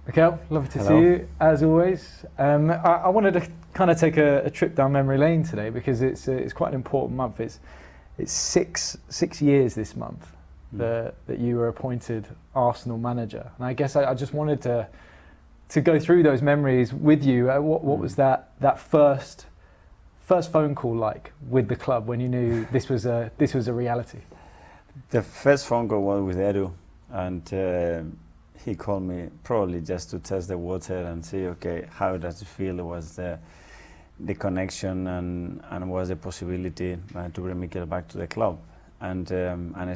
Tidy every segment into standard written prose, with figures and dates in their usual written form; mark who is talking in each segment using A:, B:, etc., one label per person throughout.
A: Mikel, lovely to
B: Hello.
A: see you, as always. I wanted to kind of take a trip down memory lane today because it's quite an important month. It's six years this month that you were appointed Arsenal manager. And I guess I just wanted to go through those memories with you. What was that first phone call like with the club when you knew this was a reality?
B: The first phone call was with Edu, and he called me probably just to test the water and see, okay, how does it feel? It was the connection and was the possibility to bring Mikel back to the club. And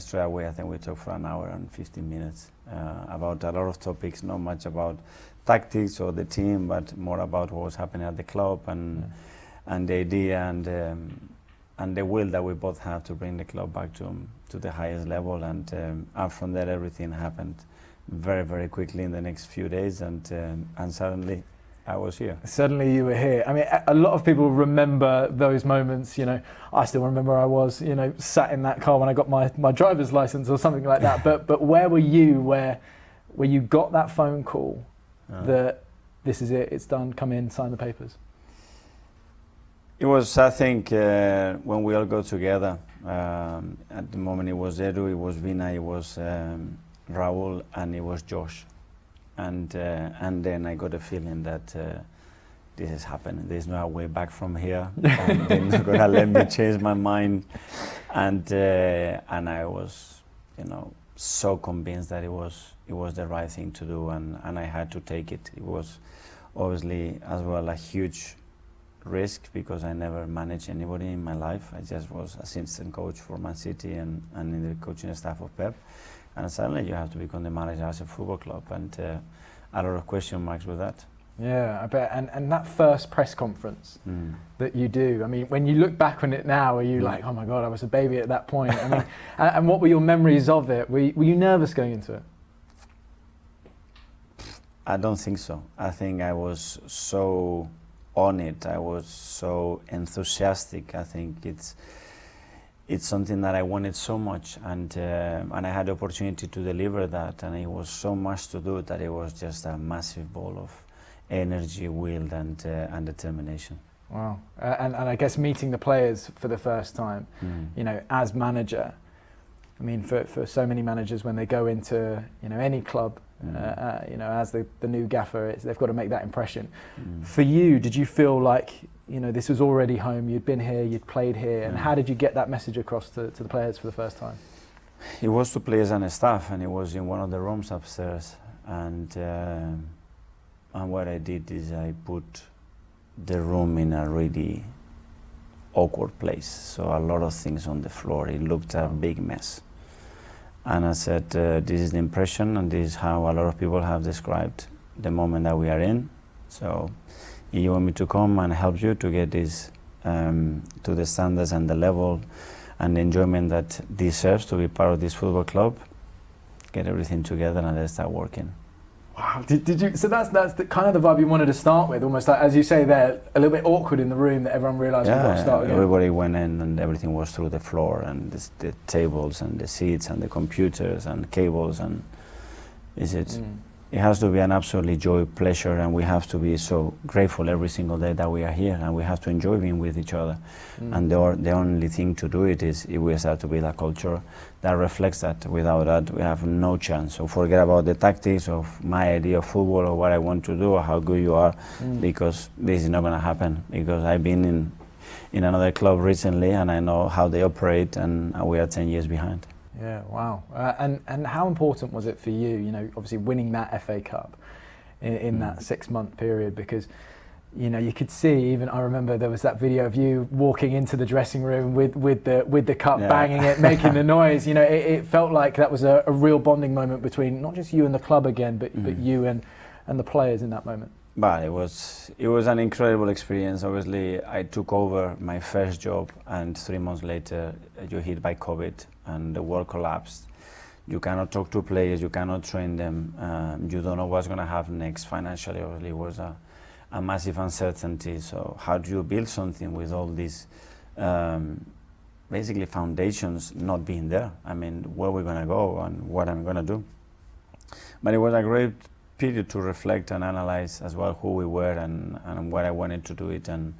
B: straight away, I think we talked for an hour and 15 minutes about a lot of topics, not much about tactics or the team, but more about what was happening at the club and the idea and the will that we both have to bring the club back to the highest level. And from there, everything happened very, very quickly in the next few days, and suddenly I was here.
A: Suddenly you were here. I mean, a lot of people remember those moments. You know, I still remember I was, sat in that car when I got my driver's license or something like that. But where were you where you got that phone call that this is it, it's done, come in, sign the papers?
B: It was, I think, when we all got together. At the moment, it was Edu, it was Vina, it was Raul, and it was Josh. And then I got a feeling that this is happening. There's no way back from here. And they're not gonna let me change my mind. And I was, so convinced that it was the right thing to do, and I had to take it. It was obviously as well a huge risk because I never managed anybody in my life. I just was assistant coach for Man City and in the coaching staff of Pep. And suddenly you have to become the manager as a football club, and a lot of question marks with that.
A: Yeah, I bet. And that first press conference that you do, I mean, when you look back on it now, are you like, oh my God, I was a baby at that point? I mean, and what were your memories of it? Were you nervous going into it?
B: I don't think so. I think I was so on it. I was so enthusiastic. I think it's something that I wanted so much, and I had the opportunity to deliver that, and it was so much to do that it was just a massive ball of energy, will, and determination.
A: Wow. And I guess meeting the players for the first time, as manager, I mean, for so many managers when they go into any club, as the new gaffer, they've got to make that impression. For you, did you feel like this was already home, you'd been here, you'd played here, and how did you get that message across to the players for the first time?
B: It was to players and staff, and it was in one of the rooms upstairs, and what I did is I put the room in a really awkward place, so a lot of things on the floor. It looked a big mess. And I said, this is the impression, and this is how a lot of people have described the moment that we are in. So if you want me to come and help you to get this to the standards and the level and the enjoyment that deserves to be part of this football club, get everything together and let's start working.
A: Wow, did you? So that's the kind of the vibe you wanted to start with, almost like, as you say there, a little bit awkward in the room that everyone realised we've got to start again.
B: Everybody went in and everything was through the floor and the tables and the seats and the computers and cables, and it has to be an absolutely joy, pleasure, and we have to be so grateful every single day that we are here, and we have to enjoy being with each other. And the only thing to do it is if we start to build a culture that reflects that. Without that, we have no chance. So forget about the tactics of my idea of football or what I want to do or how good you are, because this is not going to happen. Because I've been in another club recently, and I know how they operate, and we are 10 years behind.
A: Yeah, wow. And how important was it for you, obviously winning that FA Cup in that 6-month period? Because, you could see, even I remember there was that video of you walking into the dressing room with the cup, banging it, making the noise. It felt like that was a real bonding moment between not just you and the club again, but you and the players in that moment.
B: But it was an incredible experience. Obviously, I took over my first job, and 3 months later, you're hit by COVID, and the world collapsed. You cannot talk to players, you cannot train them. You don't know what's going to happen next. Financially, obviously, it was a massive uncertainty. So how do you build something with all these basically foundations not being there? I mean, where we're going to go and what I'm going to do. But it was a great period to reflect and analyze as well who we were and what I wanted to do it and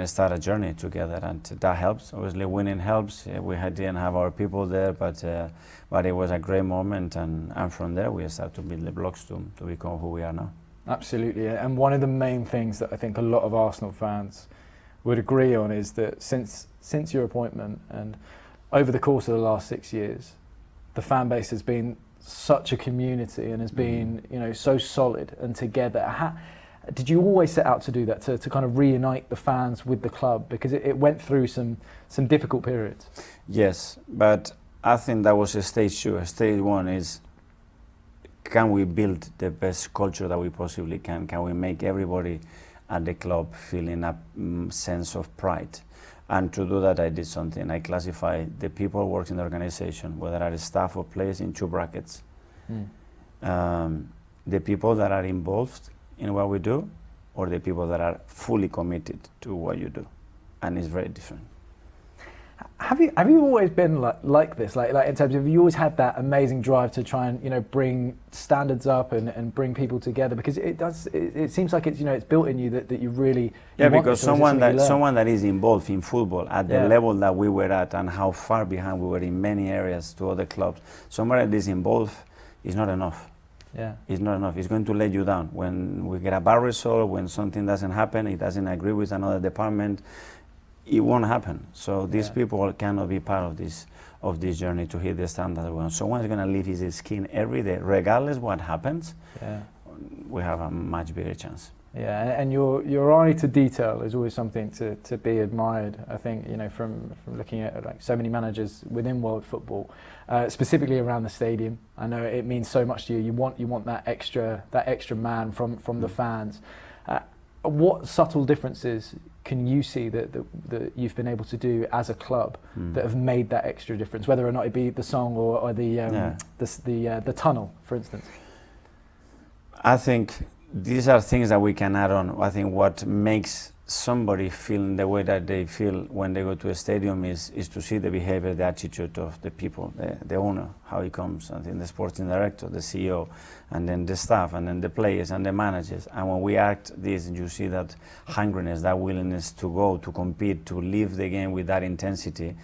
B: start a journey together, and that helps. Obviously, winning helps. Didn't have our people there, but it was a great moment, and from there we started to build the blocks to become who we are now.
A: Absolutely, and one of the main things that I think a lot of Arsenal fans would agree on is that since your appointment and over the course of the last 6 years, the fan base has been such a community and has been, so solid and together. Did you always set out to do that, to kind of reunite the fans with the club? Because it went through some difficult periods.
B: Yes, but I think that was a stage 2. Stage 1 is, can we build the best culture that we possibly can? Can we make everybody at the club feeling a sense of pride? And to do that, I did something. I classified the people who work in the organization, whether are staff or players, in 2 brackets. The people that are involved in what we do, or the people that are fully committed to what you do, and it's very different.
A: Have you always been like this? Like in terms of, you always had that amazing drive to try and bring standards up and bring people together? Because it seems like it's built in you that you really
B: because someone that is involved in football at the level that we were at, and how far behind we were in many areas to other clubs, someone that is involved is not enough.
A: Yeah,
B: it's not enough. It's going to let you down when we get a bad result, when something doesn't happen, it doesn't agree with another department. It won't happen. So these people cannot be part of this journey to hit the standard. Someone's going to leave his skin every day, regardless what happens. We have a much bigger chance.
A: Yeah, and your eye to detail is always something to be admired. I think from looking at like so many managers within world football, specifically around the stadium. I know it means so much to you. You want that extra man from the fans. What subtle differences can you see that you've been able to do as a club that have made that extra difference, whether or not it be the song or the tunnel, for instance?
B: I think these are things that we can add on. I think what makes somebody feel the way that they feel when they go to a stadium is to see the behavior, the attitude of the people, the owner, how he comes, I think the sporting director, the CEO, and then the staff, and then the players and the managers. And when we act this, you see that hungriness, that willingness to go, to compete, to live the game with that intensity,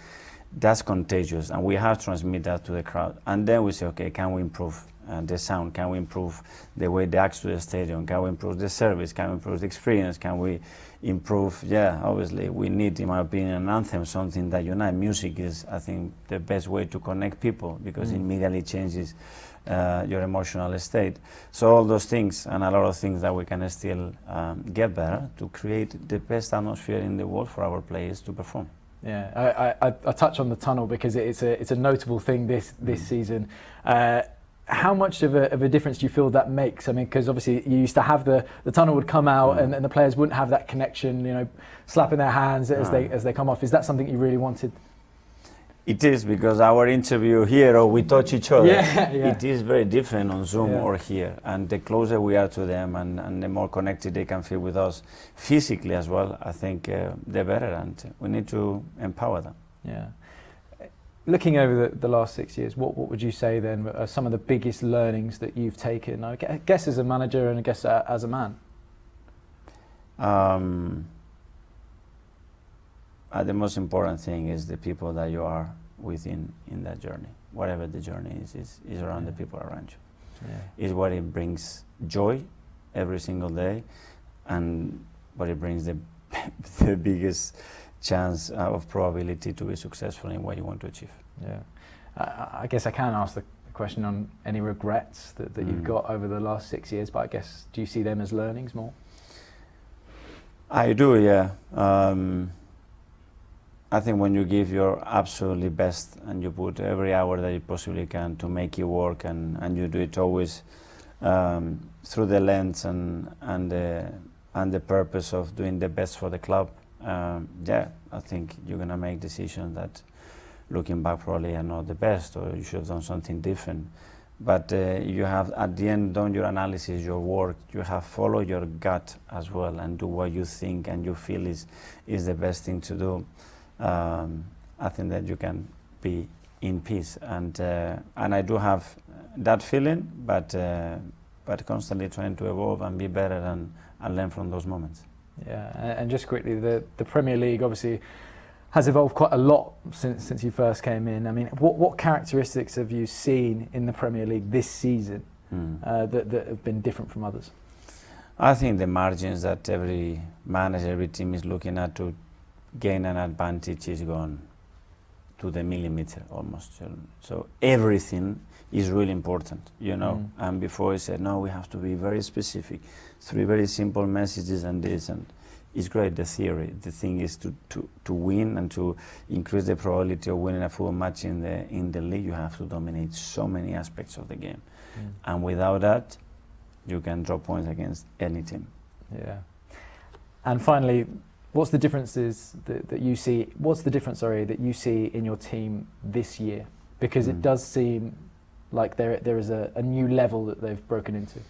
B: that's contagious, and we have to transmit that to the crowd. And then we say, okay, can we improve the sound? Can we improve the way they act to the stadium? Can we improve the service? Can we improve the experience? Can we improve? Obviously we need, in my opinion, an anthem, something that unites. Music is, I think, the best way to connect people, because it immediately changes your emotional state. So all those things, and a lot of things that we can still get better to create the best atmosphere in the world for our players to perform.
A: Yeah, I touch on the tunnel because it's a notable thing this season. How much of a difference do you feel that makes? I mean, because obviously you used to have the tunnel would come out and the players wouldn't have that connection, slapping their hands as they come off. Is that something you really wanted?
B: It is, because our interview here, we touch each other.
A: Yeah.
B: It is very different on Zoom or here. And the closer we are to them and the more connected they can feel with us physically as well, I think the better. And we need to empower them.
A: Yeah. Looking over the last 6 years, what would you say then are some of the biggest learnings that you've taken, I guess as a manager and I guess as a man?
B: The most important thing is the people that you are within in that journey. Whatever the journey is around the people around you. Is what it brings joy every single day, and what it brings the biggest chance of probability to be successful in what you want to achieve.
A: I guess I can ask the question on any regrets that you've got over the last 6 years, but I guess, do you see them as learnings more?
B: I do, yeah. I think when you give your absolutely best and you put every hour that you possibly can to make it work, and you do it always through the lens and the purpose of doing the best for the club, I think you're going to make decisions that, looking back, probably are not the best, or you should have done something different. But you have, at the end, done your analysis, your work. You have followed your gut as well, and do what you think and you feel is the best thing to do. I think that you can be in peace, and I do have that feeling, but but constantly trying to evolve and be better and learn from those moments.
A: Yeah, and just quickly, the Premier League obviously has evolved quite a lot since you first came in. I mean, what characteristics have you seen in the Premier League this season that have been different from others?
B: I think the margins that every manager, every team is looking at to gain an advantage is gone to the millimeter almost. So everything is really important, you know. And before I said, no, we have to be very specific, 3 very simple messages and this, and it's great, the theory. The thing is to win and to increase the probability of winning a football match in the league, you have to dominate so many aspects of the game. And without that, you can drop points against any team.
A: Yeah. And finally, what's the differences that you see? What's the difference, that you see in your team this year? Because it does seem like there is a new level that they've broken into.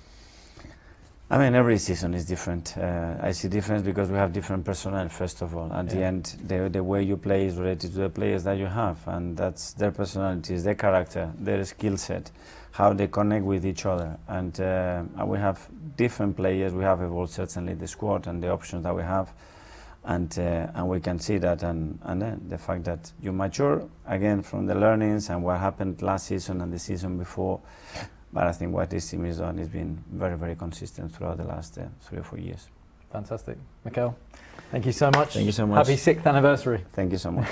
B: I mean, every season is different. I see difference because we have different personnel, first of all. At the end, the way you play is related to the players that you have, and that's their personalities, their character, their skill set, how they connect with each other. And we have different players. We have evolved certainly the squad and the options that we have. And we can see that, and then the fact that you mature, again, from the learnings and what happened last season and the season before. But I think what this team has done has been very, very consistent throughout the last 3 or 4 years.
A: Fantastic. Mikel, thank you so much.
B: Thank you so much.
A: Happy 6th anniversary.
B: Thank you so much.